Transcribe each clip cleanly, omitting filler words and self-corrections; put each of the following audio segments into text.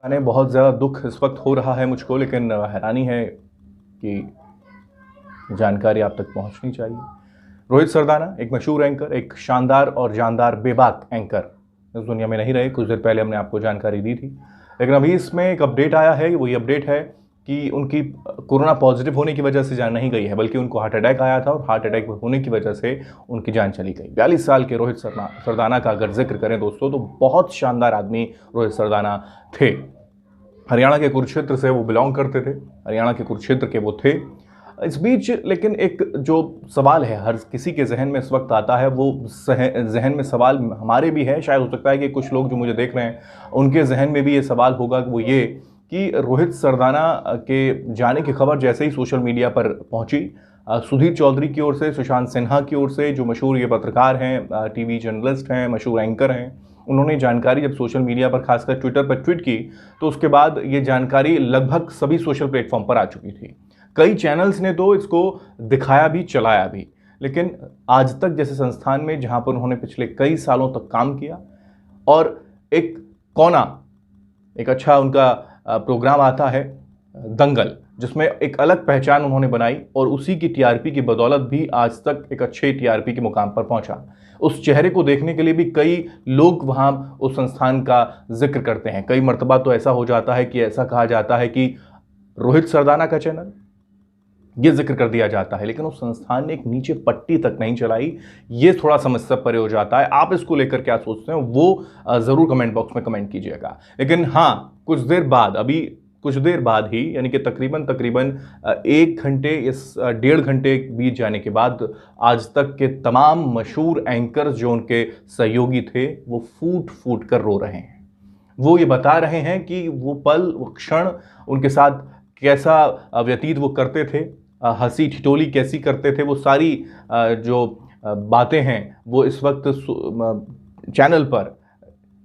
मैंने बहुत ज़्यादा दुख इस वक्त हो रहा है मुझको, लेकिन हैरानी है कि जानकारी आप तक पहुंचनी चाहिए। रोहित सरदाना एक मशहूर एंकर, एक शानदार और जानदार बेबाक एंकर इस दुनिया में नहीं रहे। कुछ देर पहले हमने आपको जानकारी दी थी, लेकिन अभी इसमें एक अपडेट आया है। वो ये अपडेट है कि उनकी कोरोना पॉजिटिव होने की वजह से जान नहीं गई है, बल्कि उनको हार्ट अटैक आया था और हार्ट अटैक होने की वजह से उनकी जान चली गई। 42 साल के रोहित सरदाना का अगर जिक्र करें दोस्तों, तो बहुत शानदार आदमी रोहित सरदाना थे। हरियाणा के कुरुक्षेत्र से वो बिलोंग करते थे, हरियाणा के कुरुक्षेत्र के वो थे। इस बीच लेकिन एक जो सवाल है हर किसी के जहन में इस वक्त आता है, वो जहन में सवाल हमारे भी है, शायद हो सकता है कि कुछ लोग जो मुझे देख रहे हैं उनके जहन में भी ये सवाल होगा, वो ये कि रोहित सरदाना के जाने की खबर जैसे ही सोशल मीडिया पर पहुंची, सुधीर चौधरी की ओर से, सुशांत सिन्हा की ओर से, जो मशहूर ये पत्रकार हैं, टीवी जर्नलिस्ट हैं, मशहूर एंकर हैं, उन्होंने जानकारी जब सोशल मीडिया पर खासकर ट्विटर पर ट्वीट की, तो उसके बाद ये जानकारी लगभग सभी सोशल प्लेटफॉर्म पर आ चुकी थी। कई चैनल्स ने तो इसको दिखाया भी, चलाया भी, लेकिन आज तक जैसे संस्थान में जहां पर उन्होंने पिछले कई सालों तक काम किया, और एक कोना, एक अच्छा उनका प्रोग्राम आता है दंगल, जिसमें एक अलग पहचान उन्होंने बनाई, और उसी की टीआरपी की बदौलत भी आज तक एक अच्छे टीआरपी के मुकाम पर पहुंचा। उस चेहरे को देखने के लिए भी कई लोग वहां उस संस्थान का जिक्र करते हैं। कई मर्तबा तो ऐसा हो जाता है कि ऐसा कहा जाता है कि रोहित सरदाना का चैनल, ये जिक्र कर दिया जाता है, लेकिन उस संस्थान ने एक नीचे पट्टी तक नहीं चलाई। ये थोड़ा समस्या परे हो जाता है। आप इसको लेकर क्या सोचते हैं वो जरूर कमेंट बॉक्स में कमेंट कीजिएगा। लेकिन हाँ, कुछ देर बाद, अभी कुछ देर बाद ही, यानी कि तकरीबन 1 घंटे, इस 1.5 घंटे बीत जाने के बाद आज तक के तमाम मशहूर एंकर्स जो उनके सहयोगी थे, वो फूट फूट कर रो रहे हैं। वो ये बता रहे हैं कि वो पल, वो क्षण उनके साथ कैसा व्यतीत वो करते थे, हंसी ठिठोली कैसी करते थे, वो सारी जो बातें हैं वो इस वक्त चैनल पर,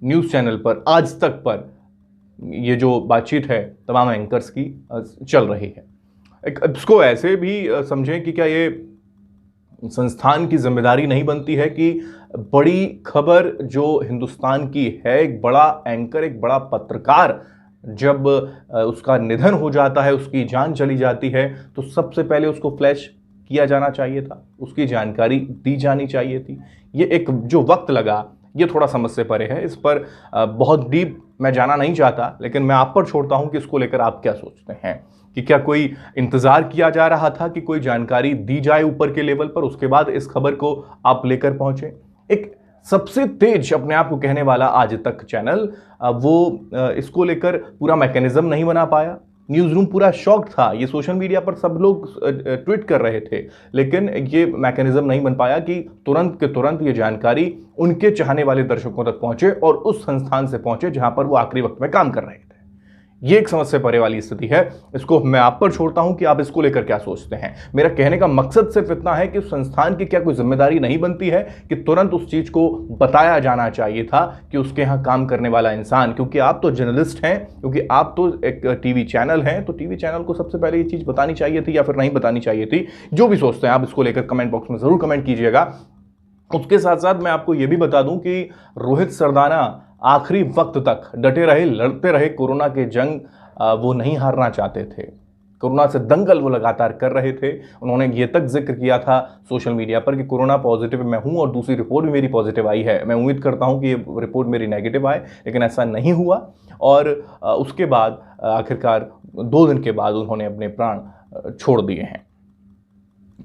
न्यूज़ चैनल पर, आज तक पर ये जो बातचीत है तमाम एंकर्स की चल रही है। इसको ऐसे भी समझें कि क्या ये संस्थान की जिम्मेदारी नहीं बनती है कि बड़ी खबर जो हिंदुस्तान की है, एक बड़ा एंकर, एक बड़ा पत्रकार जब उसका निधन हो जाता है, उसकी जान चली जाती है, तो सबसे पहले उसको फ्लैश किया जाना चाहिए था, उसकी जानकारी दी जानी चाहिए थी। ये एक जो वक्त लगा, ये थोड़ा समझ से परे है। इस पर बहुत डीप मैं जाना नहीं चाहता, लेकिन मैं आप पर छोड़ता हूं कि इसको लेकर आप क्या सोचते हैं, कि क्या कोई इंतजार किया जा रहा था कि कोई जानकारी दी जाए ऊपर के लेवल पर, उसके बाद इस खबर को आप लेकर पहुंचे। एक सबसे तेज अपने आप को कहने वाला आज तक चैनल, वो इसको लेकर पूरा मैकेनिज्म नहीं बना पाया। न्यूज़ रूम पूरा शॉक था, ये सोशल मीडिया पर सब लोग ट्वीट कर रहे थे, लेकिन ये मैकेनिज्म नहीं बन पाया कि तुरंत के तुरंत ये जानकारी उनके चाहने वाले दर्शकों तक पहुंचे और उस संस्थान से पहुंचे जहां पर वो आखिरी वक्त में काम कर रहे थे। ये एक समझ से परे वाली स्थिति है। इसको मैं आप पर छोड़ता हूं कि आप इसको लेकर क्या सोचते हैं। मेरा कहने का मकसद सिर्फ इतना है कि उस संस्थान की क्या कोई जिम्मेदारी नहीं बनती है कि तुरंत उस चीज को बताया जाना चाहिए था कि उसके यहां काम करने वाला इंसान, क्योंकि आप तो जर्नलिस्ट हैं, क्योंकि आप तो एक टीवी चैनल हैं, तो टीवी चैनल को सबसे पहले ये चीज बतानी चाहिए थी या फिर नहीं बतानी चाहिए थी। जो भी सोचते हैं आप इसको लेकर कमेंट बॉक्स में जरूर कमेंट कीजिएगा। उसके साथ साथ मैं आपको यह भी बता दूं कि रोहित सरदाना आखिरी वक्त तक डटे रहे, लड़ते रहे। कोरोना के जंग वो नहीं हारना चाहते थे, कोरोना से दंगल वो लगातार कर रहे थे। उन्होंने ये तक जिक्र किया था सोशल मीडिया पर कि कोरोना पॉजिटिव मैं हूं और दूसरी रिपोर्ट भी मेरी पॉजिटिव आई है। मैं उम्मीद करता हूं कि ये रिपोर्ट मेरी नेगेटिव आए, लेकिन ऐसा नहीं हुआ। और उसके बाद आखिरकार 2 दिन के बाद उन्होंने अपने प्राण छोड़ दिए हैं।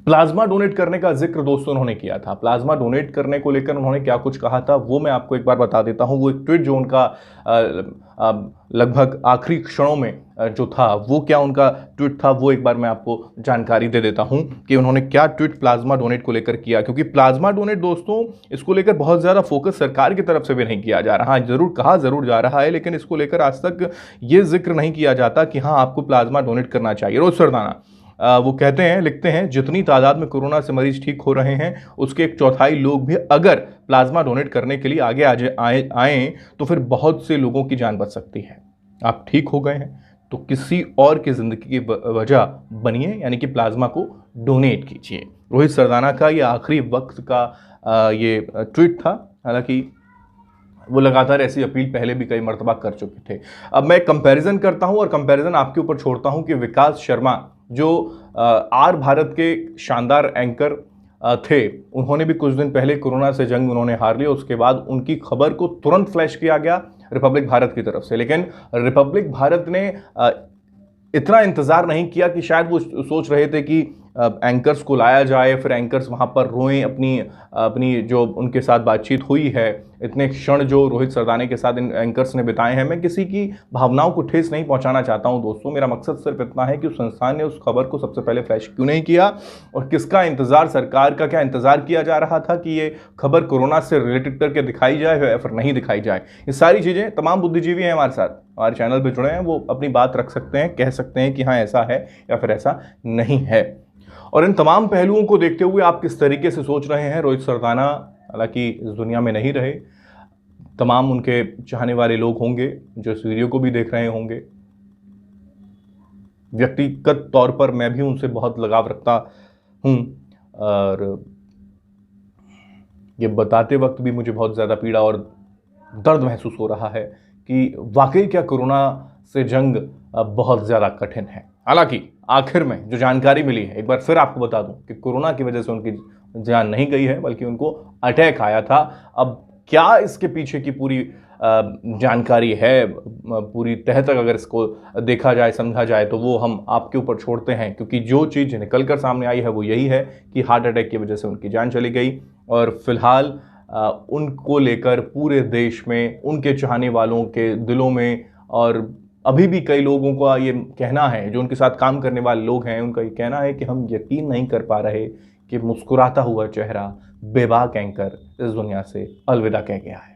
प्लाज्मा डोनेट करने का जिक्र दोस्तों उन्होंने किया था। प्लाज्मा डोनेट करने को लेकर उन्होंने क्या कुछ कहा था वो मैं आपको एक बार बता देता हूं। वो एक ट्वीट जो उनका लगभग आखिरी क्षणों में जो था, वो क्या उनका ट्वीट था, वो एक बार मैं आपको जानकारी दे देता हूं कि उन्होंने क्या ट्वीट प्लाज्मा डोनेट को लेकर किया। क्योंकि प्लाज्मा डोनेट दोस्तों, इसको लेकर बहुत ज़्यादा फोकस सरकार की तरफ से भी नहीं किया जा रहा। जरूर कहा जरूर जा रहा है, लेकिन इसको लेकर आज तक ये जिक्र नहीं किया जाता कि हाँ, आपको प्लाज्मा डोनेट करना चाहिए। रोहित सरदाना वो कहते हैं, लिखते हैं, जितनी तादाद में कोरोना से मरीज ठीक हो रहे हैं उसके 1/4 लोग भी अगर प्लाज्मा डोनेट करने के लिए आगे आए तो फिर बहुत से लोगों की जान बच सकती है। आप ठीक हो गए हैं तो किसी और की जिंदगी की वजह बनिए, यानी कि प्लाज्मा को डोनेट कीजिए। रोहित सरदाना का ये आखिरी वक्त का ये ट्वीट था। हालांकि वो लगातार ऐसी अपील पहले भी कई मर्तबा कर चुके थे। अब मैं कंपैरिजन करता हूं और कंपैरिजन आपके ऊपर छोड़ता हूं कि विकास शर्मा जो आर भारत के शानदार एंकर थे, उन्होंने भी कुछ दिन पहले कोरोना से जंग उन्होंने हार ली। उसके बाद उनकी खबर को तुरंत फ्लैश किया गया रिपब्लिक भारत की तरफ से, लेकिन रिपब्लिक भारत ने इतना इंतजार नहीं किया कि शायद वो सोच रहे थे कि एंकर्स को लाया जाए, फिर एंकर्स वहाँ पर रोएं, अपनी अपनी जो उनके साथ बातचीत हुई है, इतने क्षण जो रोहित सरदाने के साथ इन एंकर्स ने बिताए हैं। मैं किसी की भावनाओं को ठेस नहीं पहुंचाना चाहता हूं दोस्तों, मेरा मकसद सिर्फ इतना है कि उस संस्थान ने उस खबर को सबसे पहले फ्लैश क्यों नहीं किया और किसका इंतजार, सरकार का क्या इंतजार किया जा रहा था कि ये खबर कोरोना से रिलेटेड करके दिखाई जाए या फिर नहीं दिखाई जाए। ये सारी चीज़ें तमाम बुद्धिजीवी हैं हमारे साथ, हमारे चैनल पर जुड़े हैं, वो अपनी बात रख सकते हैं, कह सकते हैं कि हाँ ऐसा है या फिर ऐसा नहीं है। और इन तमाम पहलुओं को देखते हुए आप किस तरीके से सोच रहे हैं? रोहित सरदाना हालांकि इस दुनिया में नहीं रहे, तमाम उनके चाहने वाले लोग होंगे जो इस वीडियो को भी देख रहे होंगे। व्यक्तिगत तौर पर मैं भी उनसे बहुत लगाव रखता हूं और ये बताते वक्त भी मुझे बहुत ज़्यादा पीड़ा और दर्द महसूस हो रहा है कि वाकई क्या कोरोना से जंग बहुत ज़्यादा कठिन है। हालांकि आखिर में जो जानकारी मिली है, एक बार फिर आपको बता दूं कि कोरोना की वजह से उनकी जान नहीं गई है, बल्कि उनको अटैक आया था। अब क्या इसके पीछे की पूरी जानकारी है, पूरी तह तक अगर इसको देखा जाए, समझा जाए, तो वो हम आपके ऊपर छोड़ते हैं, क्योंकि जो चीज़ निकल कर सामने आई है वो यही है कि हार्ट अटैक की वजह से उनकी जान चली गई। और फिलहाल उनको लेकर पूरे देश में, उनके चाहने वालों के दिलों में, और अभी भी कई लोगों का ये कहना है, जो उनके साथ काम करने वाले लोग हैं, उनका ये कहना है कि हम यकीन नहीं कर पा रहे कि मुस्कुराता हुआ चेहरा बेबाक एंकर इस दुनिया से अलविदा कह गया है।